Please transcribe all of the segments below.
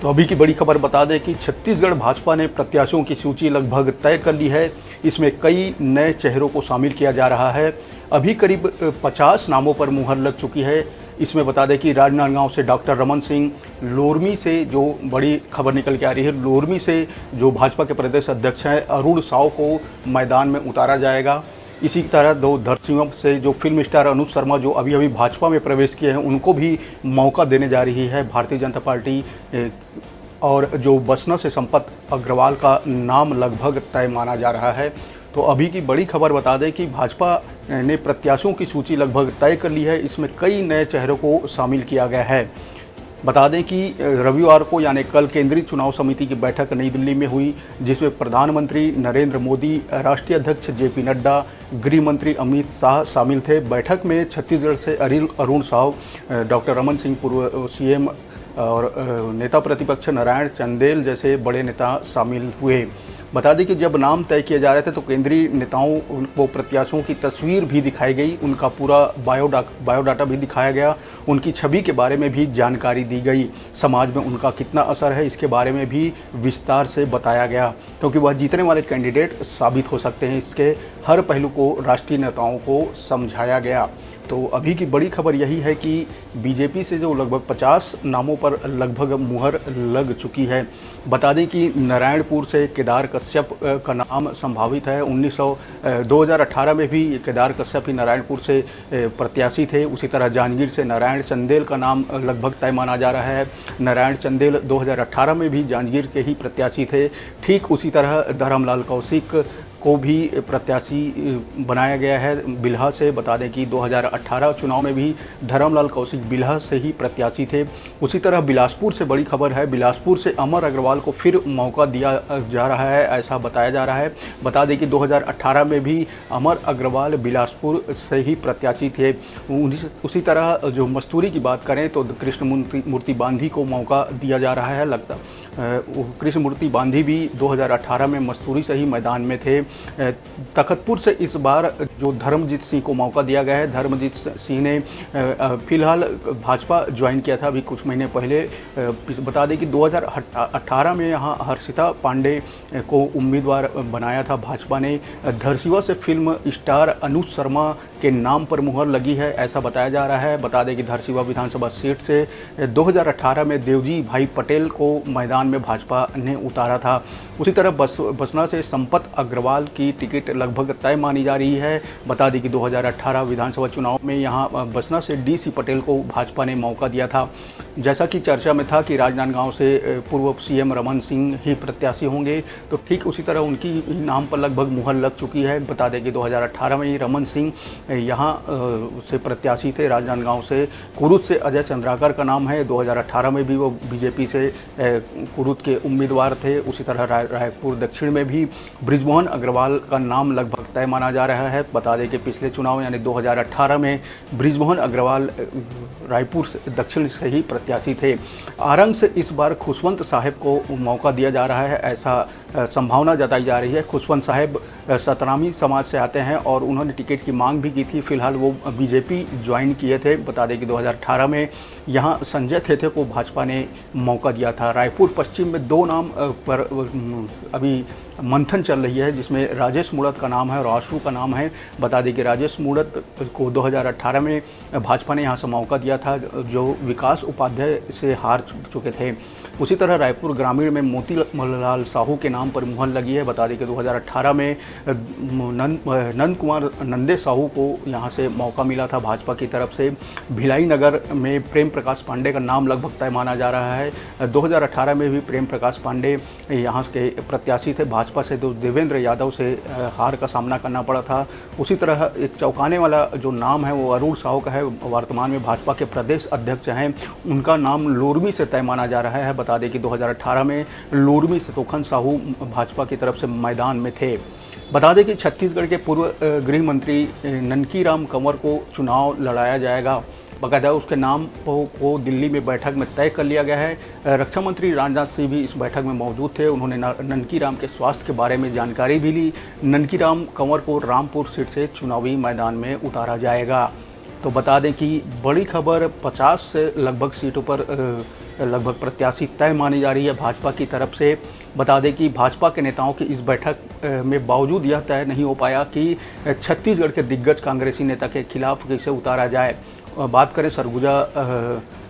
तो अभी की बड़ी खबर बता दें कि छत्तीसगढ़ भाजपा ने प्रत्याशियों की सूची लगभग तय कर ली है। इसमें कई नए चेहरों को शामिल किया जा रहा है। अभी करीब 50 नामों पर मुहर लग चुकी है। इसमें बता दें कि राजनांदगांव से डॉक्टर रमन सिंह, लोरमी से जो बड़ी खबर निकल के आ रही है, लोरमी से जो भाजपा के प्रदेश अध्यक्ष हैं अरुण साव को मैदान में उतारा जाएगा। इसी तरह दो धरसिंह से जो फिल्म स्टार अनुज शर्मा जो अभी अभी भाजपा में प्रवेश किए हैं उनको भी मौका देने जा रही है भारतीय जनता पार्टी। और जो बसना से संपत अग्रवाल का नाम लगभग तय माना जा रहा है। तो अभी की बड़ी खबर बता दें कि भाजपा ने प्रत्याशियों की सूची लगभग तय कर ली है। इसमें कई नए चेहरों को शामिल किया गया है। बता दें कि रविवार को यानी कल केंद्रीय चुनाव समिति की बैठक नई दिल्ली में हुई, जिसमें प्रधानमंत्री नरेंद्र मोदी, राष्ट्रीय अध्यक्ष जेपी नड्डा, गृह मंत्री अमित शाह शामिल थे। बैठक में छत्तीसगढ़ से अरुण साव, डॉक्टर रमन सिंह पूर्व सीएम और नेता प्रतिपक्ष नारायण चंदेल जैसे बड़े नेता शामिल हुए। बता दें कि जब नाम तय किए जा रहे थे तो केंद्रीय नेताओं को प्रत्याशियों की तस्वीर भी दिखाई गई, उनका पूरा बायोडाटा भी दिखाया गया, उनकी छवि के बारे में भी जानकारी दी गई, समाज में उनका कितना असर है इसके बारे में भी विस्तार से बताया गया, क्योंकि वह जीतने वाले कैंडिडेट साबित हो सकते हैं। इसके हर पहलू को राष्ट्रीय नेताओं को समझाया गया। तो अभी की बड़ी खबर यही है कि बीजेपी से जो लगभग 50 नामों पर लगभग मुहर लग चुकी है। बता दें कि नारायणपुर से केदार कश्यप का नाम संभावित है। 2018 में भी केदार कश्यप ही नारायणपुर से प्रत्याशी थे। उसी तरह जांजगीर से नारायण चंदेल का नाम लगभग तय माना जा रहा है। नारायण चंदेल 2018 में भी जांजगीर के ही प्रत्याशी थे। ठीक उसी तरह धर्मलाल कौशिक को भी प्रत्याशी बनाया गया है बिल्हा से। बता दें कि 2018 चुनाव में भी धर्मलाल कौशिक बिल्हा से ही प्रत्याशी थे। उसी तरह बिलासपुर से बड़ी खबर है, बिलासपुर से अमर अग्रवाल को फिर मौका दिया जा रहा है, ऐसा बताया जा रहा है। बता दें कि 2018 में भी अमर अग्रवाल बिलासपुर से ही प्रत्याशी थे। उसी तरह जो मस्तूरी की बात करें तो कृष्ण मूर्ति बांधी को मौका दिया जा रहा है। लगता कृष्ण मूर्ति बांधी भी 2018 में मस्तूरी से ही मैदान में थे। तखतपुर से इस बार जो धर्मजीत सिंह को मौका दिया गया है। धर्मजीत सिंह ने फिलहाल भाजपा ज्वाइन किया था अभी कुछ महीने पहले। बता दें कि 2018 में यहाँ हर्षिता पांडे को उम्मीदवार बनाया था भाजपा ने। धरसीवा से फिल्म स्टार अनुज शर्मा के नाम पर मुहर लगी है, ऐसा बताया जा रहा है। बता दें कि धरसीवा विधानसभा सीट से 2018 में देवजी भाई पटेल को मैदान में भाजपा ने उतारा था। उसी तरह बसना से संपत अग्रवाल की टिकट लगभग तय मानी जा रही है। बता दें कि 2018 विधानसभा चुनाव में यहाँ बसना से डीसी पटेल को भाजपा ने मौका दिया था। जैसा कि चर्चा में था कि राजनांदगांव से पूर्व सीएम रमन सिंह ही प्रत्याशी होंगे, तो ठीक उसी तरह उनकी नाम पर लगभग मुहर लग चुकी है। बता दें कि 2018 में ही रमन सिंह यहाँ से प्रत्याशी थे राजनांदगांव से। कुरुद से अजय चंद्राकर का नाम है। 2018 में भी वो बीजेपी से कुरुद के उम्मीदवार थे। उसी तरह रायपुर दक्षिण में भी बृजमोहन अग्रवाल का नाम लगभग तय माना जा रहा है। बता दें कि पिछले चुनाव यानी 2018 में बृजमोहन अग्रवाल रायपुर दक्षिण से ही प्रत्याशी थे। आरंग से इस बार खुशवंत साहब को मौका दिया जा रहा है, ऐसा संभावना जताई जा रही है। खुशवंत साहब सतनामी समाज से आते हैं और उन्होंने टिकट की मांग भी की थी। फिलहाल वो बीजेपी ज्वाइन किए थे। बता दें कि 2018 में यहाँ संजय थेथे को भाजपा ने मौका दिया था। रायपुर पश्चिम में दो नाम पर अभी मंथन चल रही है, जिसमें राजेश मूणत का नाम है और आशु का नाम है। बता दें कि राजेश मूणत को 2018 में भाजपा ने यहाँ से मौका दिया था, जो विकास उपाध्याय से हार चुके थे। उसी तरह रायपुर ग्रामीण में मोतीलाल साहू के नाम पर मुहर लगी है। बता दें कि 2018 में नंद कुमार नंदे साहू को यहाँ से मौका मिला था भाजपा की तरफ से। भिलाई नगर में प्रेम प्रकाश पांडे का नाम लगभग तय माना जा रहा है। 2018 में भी प्रेम प्रकाश पांडे यहाँ के प्रत्याशी थे भाजपा से, तो देवेंद्र यादव से हार का सामना करना पड़ा था। उसी तरह एक चौंकाने वाला जो नाम है वो अरुण साहू का है। वर्तमान में भाजपा के प्रदेश अध्यक्ष हैं, उनका नाम लोरमी से तय माना जा रहा है। बता दें कि 2018 में लोरमी शत्रुघ्न साहू भाजपा की तरफ से मैदान में थे। बता दें कि छत्तीसगढ़ के पूर्व गृह मंत्री ननकीराम कंवर को चुनाव लड़ाया जाएगा। बाकायदा उसके नाम को दिल्ली में बैठक में तय कर लिया गया है। रक्षा मंत्री राजनाथ सिंह भी इस बैठक में मौजूद थे। उन्होंने ननकीराम के स्वास्थ्य के बारे में जानकारी भी ली। ननकीराम कंवर को रामपुर सीट से चुनावी मैदान में उतारा जाएगा। तो बता दें कि बड़ी खबर 50 से लगभग सीटों पर लगभग प्रत्याशी तय मानी जा रही है भाजपा की तरफ से। बता दें कि भाजपा के नेताओं की इस बैठक में बावजूद यह तय नहीं हो पाया कि छत्तीसगढ़ के दिग्गज कांग्रेसी नेता के खिलाफ कैसे उतारा जाए। बात करें सरगुजा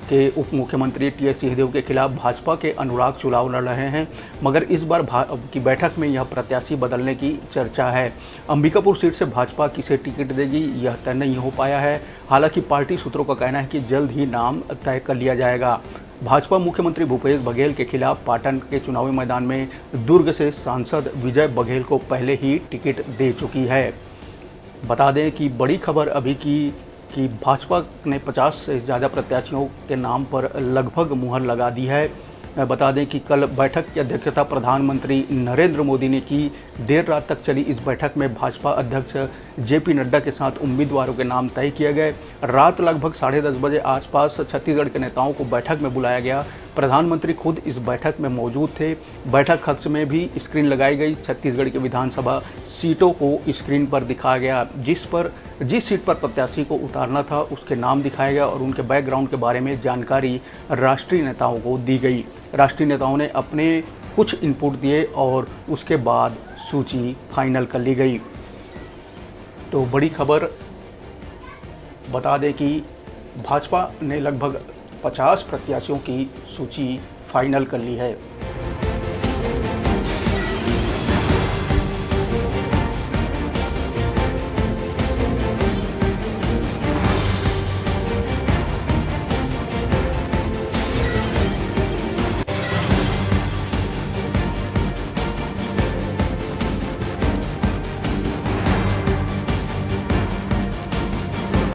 के उप मुख्यमंत्री टी.एस. सिंहदेव के खिलाफ भाजपा के अनुराग चुनाव लड़ रहे हैं, मगर इस बार की बैठक में यह प्रत्याशी बदलने की चर्चा है। अंबिकापुर सीट से भाजपा किसे टिकट देगी यह तय नहीं हो पाया है। हालांकि पार्टी सूत्रों का कहना है कि जल्द ही नाम तय कर लिया जाएगा। भाजपा मुख्यमंत्री भूपेश बघेल के खिलाफ पाटन के चुनावी मैदान में दुर्ग से सांसद विजय बघेल को पहले ही टिकट दे चुकी है। बता दें कि बड़ी खबर अभी कि भाजपा ने 50 से ज़्यादा प्रत्याशियों के नाम पर लगभग मुहर लगा दी है। बता दें कि कल बैठक की अध्यक्षता प्रधानमंत्री नरेंद्र मोदी ने की। देर रात तक चली इस बैठक में भाजपा अध्यक्ष जेपी नड्डा के साथ उम्मीदवारों के नाम तय किए गए। रात लगभग 10:30 बजे आसपास छत्तीसगढ़ के नेताओं को बैठक में बुलाया गया। प्रधानमंत्री खुद इस बैठक में मौजूद थे। बैठक कक्ष में भी स्क्रीन लगाई गई। छत्तीसगढ़ की विधानसभा सीटों को स्क्रीन पर दिखाया गया। जिस सीट पर प्रत्याशी को उतारना था उसके नाम दिखाया गया और उनके बैकग्राउंड के बारे में जानकारी राष्ट्रीय नेताओं को दी गई। राष्ट्रीय नेताओं ने अपने कुछ इनपुट दिए और उसके बाद सूची फाइनल कर ली गई। तो बड़ी खबर, बता दें कि भाजपा ने लगभग 50 प्रत्याशियों की सूची फाइनल कर ली है।